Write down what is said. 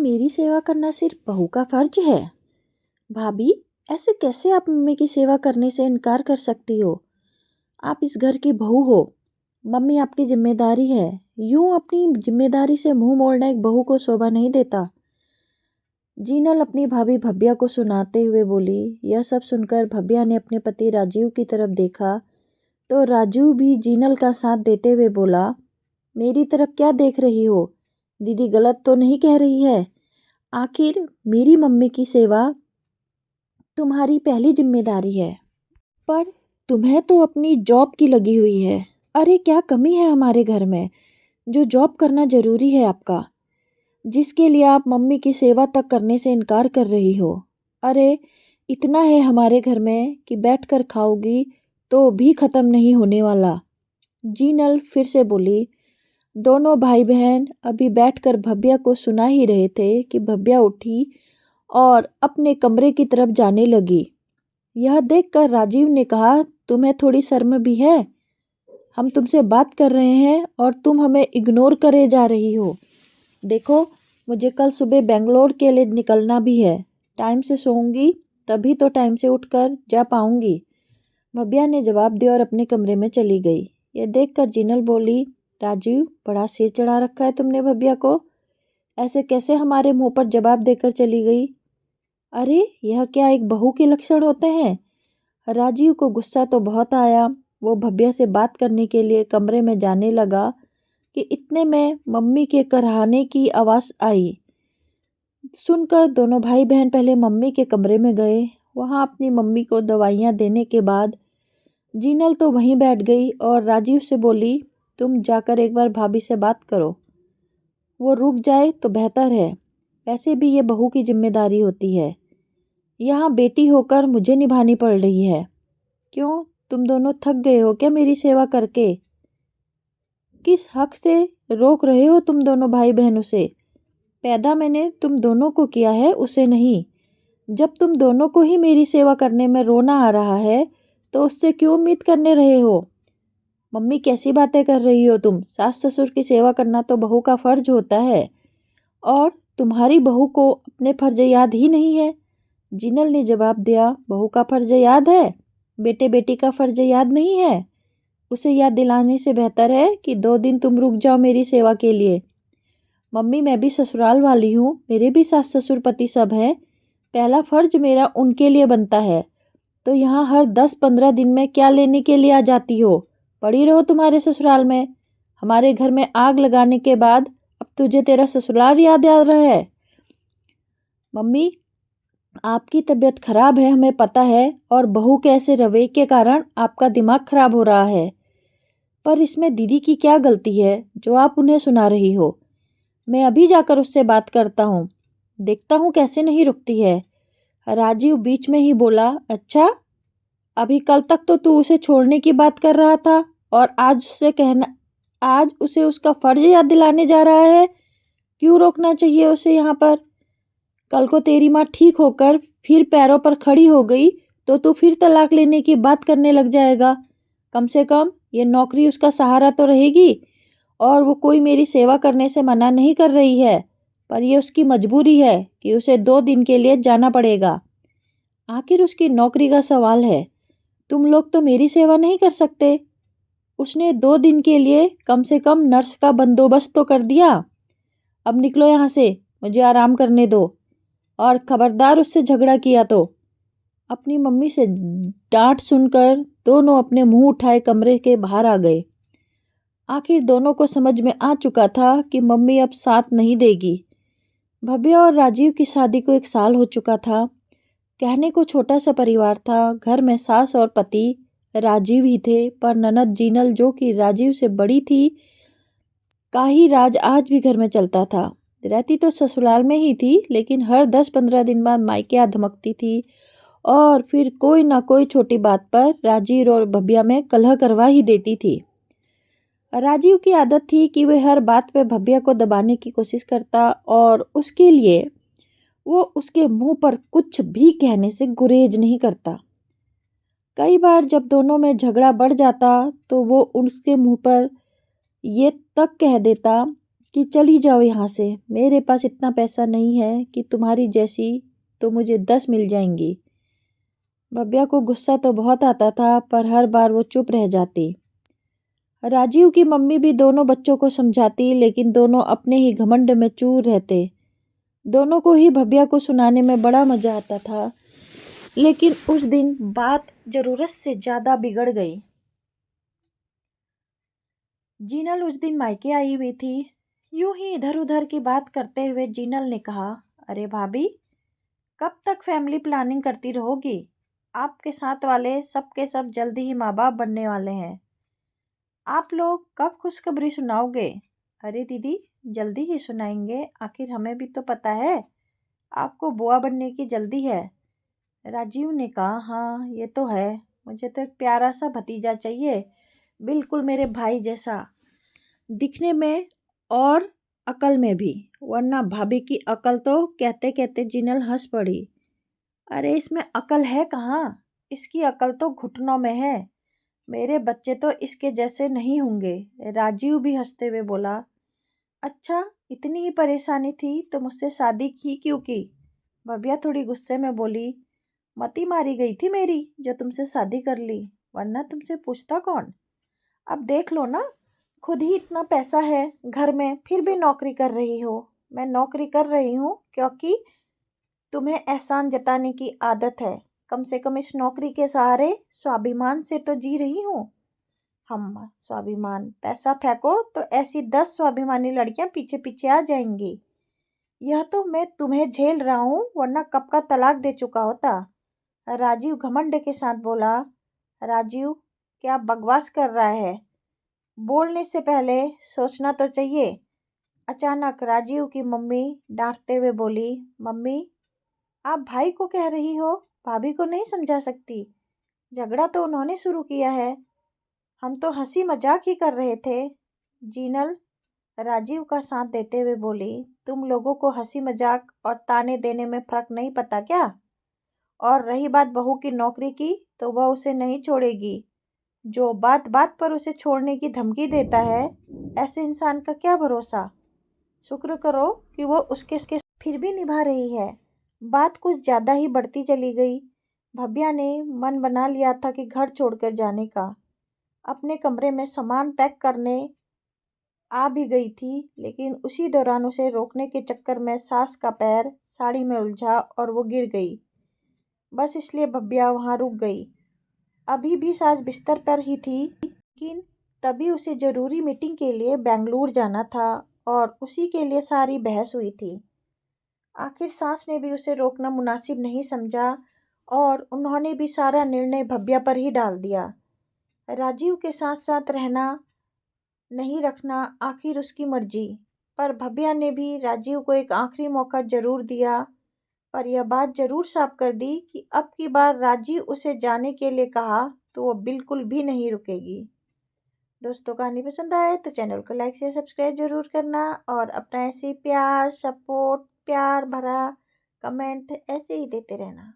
मेरी सेवा करना सिर्फ बहू का फर्ज है? भाभी, ऐसे कैसे आप मम्मी की सेवा करने से इनकार कर सकती हो? आप इस घर की बहू हो। मम्मी आपकी जिम्मेदारी है। यूं अपनी जिम्मेदारी से मुंह मोड़ना एक बहू को शोभा नहीं देता। जीनल अपनी भाभी भव्या को सुनाते हुए बोली। यह सब सुनकर भव्या ने अपने पति राजीव की तरफ देखा तो राजीव भी जीनल का साथ देते हुए बोला, मेरी तरफ क्या देख रही हो? दीदी गलत तो नहीं कह रही है? आखिर मेरी मम्मी की सेवा तुम्हारी पहली जिम्मेदारी है। पर तुम्हें तो अपनी जॉब की लगी हुई है। अरे क्या कमी है हमारे घर में जो जॉब करना जरूरी है आपका, जिसके लिए आप मम्मी की सेवा तक करने से इनकार कर रही हो? अरे इतना है हमारे घर में कि बैठकर खाओगी तो भी ख़त्म नहीं होने वाला। जीनल फिर से बोली। दोनों भाई बहन अभी बैठकर भव्या को सुना ही रहे थे कि भव्या उठी और अपने कमरे की तरफ जाने लगी। यह देखकर राजीव ने कहा, तुम्हें थोड़ी शर्म भी है? हम तुमसे बात कर रहे हैं और तुम हमें इग्नोर करे जा रही हो। देखो, मुझे कल सुबह बेंगलोर के लिए निकलना भी है। टाइम से सोऊंगी तभी तो टाइम से उठकर जा पाऊंगी। भव्या ने जवाब दिया और अपने कमरे में चली गई। यह देखकर जिनल बोली, राजीव बड़ा सिर चढ़ा रखा है तुमने भव्या को। ऐसे कैसे हमारे मुंह पर जवाब देकर चली गई? अरे यह क्या एक बहू के लक्षण होते हैं? राजीव को गुस्सा तो बहुत आया। वो भव्या से बात करने के लिए कमरे में जाने लगा कि इतने में मम्मी के कराहने की आवाज़ आई। सुनकर दोनों भाई बहन पहले मम्मी के कमरे में गए। वहाँ अपनी मम्मी को दवाइयाँ देने के बाद जीनल तो वहीं बैठ गई और राजीव से बोली, तुम जाकर एक बार भाभी से बात करो। वो रुक जाए तो बेहतर है। वैसे भी ये बहू की जिम्मेदारी होती है। यहाँ बेटी होकर मुझे निभानी पड़ रही है। क्यों, तुम दोनों थक गए हो क्या मेरी सेवा करके? किस हक से रोक रहे हो तुम दोनों भाई बहन उसे? पैदा मैंने तुम दोनों को किया है, उसे नहीं। जब तुम दोनों को ही मेरी सेवा करने में रोना आ रहा है तो उससे क्यों उम्मीद करने रहे हो? मम्मी कैसी बातें कर रही हो तुम? सास ससुर की सेवा करना तो बहू का फर्ज होता है और तुम्हारी बहू को अपने फर्ज याद ही नहीं है। जिनल ने जवाब दिया, बहू का फर्ज याद है, बेटे बेटी का फर्ज याद नहीं है। उसे याद दिलाने से बेहतर है कि 2 दिन तुम रुक जाओ मेरी सेवा के लिए। मम्मी मैं भी ससुराल वाली हूँ, मेरे भी सास ससुर पति सब हैं। पहला फर्ज मेरा उनके लिए बनता है। तो यहाँ हर 10-15 दिन में क्या लेने के लिए आ जाती हो? पड़ी रहो तुम्हारे ससुराल में। हमारे घर में आग लगाने के बाद अब तुझे तेरा ससुराल याद आ रहा है? मम्मी आपकी तबीयत खराब है हमें पता है, और बहू के ऐसे रवैये के कारण आपका दिमाग खराब हो रहा है। पर इसमें दीदी की क्या गलती है जो आप उन्हें सुना रही हो? मैं अभी जाकर उससे बात करता हूँ, देखता हूँ कैसे नहीं रुकती है। राजीव बीच में ही बोला, अच्छा, अभी कल तक तो तू उसे छोड़ने की बात कर रहा था और आज उसे उसका फर्ज याद दिलाने जा रहा है? क्यों रोकना चाहिए उसे यहाँ पर? कल को तेरी माँ ठीक होकर फिर पैरों पर खड़ी हो गई तो तू फिर तलाक लेने की बात करने लग जाएगा। कम से कम ये नौकरी उसका सहारा तो रहेगी। और वो कोई मेरी सेवा करने से मना नहीं कर रही है, पर ये उसकी मजबूरी है कि उसे 2 दिन के लिए जाना पड़ेगा। आखिर उसकी नौकरी का सवाल है। तुम लोग तो मेरी सेवा नहीं कर सकते। उसने 2 दिन के लिए कम से कम नर्स का बंदोबस्त तो कर दिया। अब निकलो यहाँ से, मुझे आराम करने दो। और खबरदार उससे झगड़ा किया तो। अपनी मम्मी से डांट सुनकर दोनों अपने मुंह उठाए कमरे के बाहर आ गए। आखिर दोनों को समझ में आ चुका था कि मम्मी अब साथ नहीं देगी। भव्या और राजीव की शादी को 1 साल हो चुका था। कहने को छोटा सा परिवार था। घर में सास और पति राजीव ही थे, पर ननद जीनल जो कि राजीव से बड़ी थी का ही राज आज भी घर में चलता था। रहती तो ससुराल में ही थी, लेकिन हर 10-15 दिन बाद मायके आ धमकती थी और फिर कोई ना कोई छोटी बात पर राजीव और भव्या में कलह करवा ही देती थी। राजीव की आदत थी कि वह हर बात पे भव्या को दबाने की कोशिश करता और उसके लिए वो उसके मुंह पर कुछ भी कहने से गुरेज नहीं करता। कई बार जब दोनों में झगड़ा बढ़ जाता तो वो उसके मुंह पर ये तक कह देता कि चल ही जाओ यहाँ से, मेरे पास इतना पैसा नहीं है कि तुम्हारी जैसी तो मुझे 10 मिल जाएंगी। भव्या को गुस्सा तो बहुत आता था, पर हर बार वो चुप रह जाती। राजीव की मम्मी भी दोनों बच्चों को समझाती, लेकिन दोनों अपने ही घमंड में चूर रहते। दोनों को ही भव्या को सुनाने में बड़ा मजा आता था, लेकिन उस दिन बात जरूरत से ज्यादा बिगड़ गई। जीनल उस दिन मायके आई हुई थी। यूं ही इधर उधर की बात करते हुए जीनल ने कहा, अरे भाभी, कब तक फैमिली प्लानिंग करती रहोगी? आपके साथ वाले सब के सब जल्दी ही माँ बाप बनने वाले हैं। आप लोग कब खुशखबरी सुनाओगे? अरे दीदी, जल्दी ही सुनाएंगे, आखिर हमें भी तो पता है आपको बुआ बनने की जल्दी है। राजीव ने कहा, हाँ ये तो है, मुझे तो एक प्यारा सा भतीजा चाहिए, बिल्कुल मेरे भाई जैसा दिखने में और अकल में भी। वरना भाभी की अकल तो कहते कहते जिनल हंस पड़ी। अरे इसमें अकल है कहाँ, इसकी अकल तो घुटनों में है। मेरे बच्चे तो इसके जैसे नहीं होंगे। राजीव भी हंसते हुए बोला, अच्छा इतनी ही परेशानी थी तो मुझसे शादी की क्यों की? भव्या थोड़ी गुस्से में बोली, मती मारी गई थी मेरी जो तुमसे शादी कर ली, वरना तुमसे पूछता कौन? अब देख लो ना, खुद ही इतना पैसा है घर में, फिर भी नौकरी कर रही हो। मैं नौकरी कर रही हूँ क्योंकि तुम्हें एहसान जताने की आदत है। कम से कम इस नौकरी के सहारे स्वाभिमान से तो जी रही हूँ। हम स्वाभिमान, पैसा फेंको तो ऐसी 10 स्वाभिमानी लड़कियां पीछे पीछे आ जाएंगी। यह तो मैं तुम्हें झेल रहा हूँ, वरना कब का तलाक दे चुका होता। राजीव घमंड के साथ बोला। राजीव क्या बकवास कर रहा है? बोलने से पहले सोचना तो चाहिए। अचानक राजीव की मम्मी डांटते हुए बोली, मम्मी आप भाई को कह रही हो, भाभी को नहीं समझा सकती? झगड़ा तो उन्होंने शुरू किया है, हम तो हंसी मजाक ही कर रहे थे। जीनल राजीव का साथ देते हुए बोली, तुम लोगों को हंसी मजाक और ताने देने में फर्क नहीं पता क्या? और रही बात बहू की नौकरी की, तो वह उसे नहीं छोड़ेगी। जो बात बात पर उसे छोड़ने की धमकी देता है, ऐसे इंसान का क्या भरोसा। शुक्र करो कि वो उसके फिर भी निभा रही है। बात कुछ ज़्यादा ही बढ़ती चली गई। भव्या ने मन बना लिया था कि घर छोड़कर जाने का। अपने कमरे में सामान पैक करने आ भी गई थी, लेकिन उसी दौरान उसे रोकने के चक्कर में सास का पैर साड़ी में उलझा और वो गिर गई। बस इसलिए भव्या वहाँ रुक गई। अभी भी सास बिस्तर पर ही थी, लेकिन तभी उसे ज़रूरी मीटिंग के लिए बेंगलुरु जाना था और उसी के लिए सारी बहस हुई थी। आखिर सास ने भी उसे रोकना मुनासिब नहीं समझा और उन्होंने भी सारा निर्णय भव्या पर ही डाल दिया। राजीव के साथ साथ रहना नहीं रखना आखिर उसकी मर्जी, पर भव्या ने भी राजीव को एक आखिरी मौका जरूर दिया, पर यह बात जरूर साफ कर दी कि अब की बार राजीव उसे जाने के लिए कहा तो वो बिल्कुल भी नहीं रुकेगी। दोस्तों कहानी पसंद आए तो चैनल को लाइक से सब्सक्राइब जरूर करना और अपना ऐसे प्यार सपोर्ट, प्यार भरा कमेंट ऐसे ही देते रहना।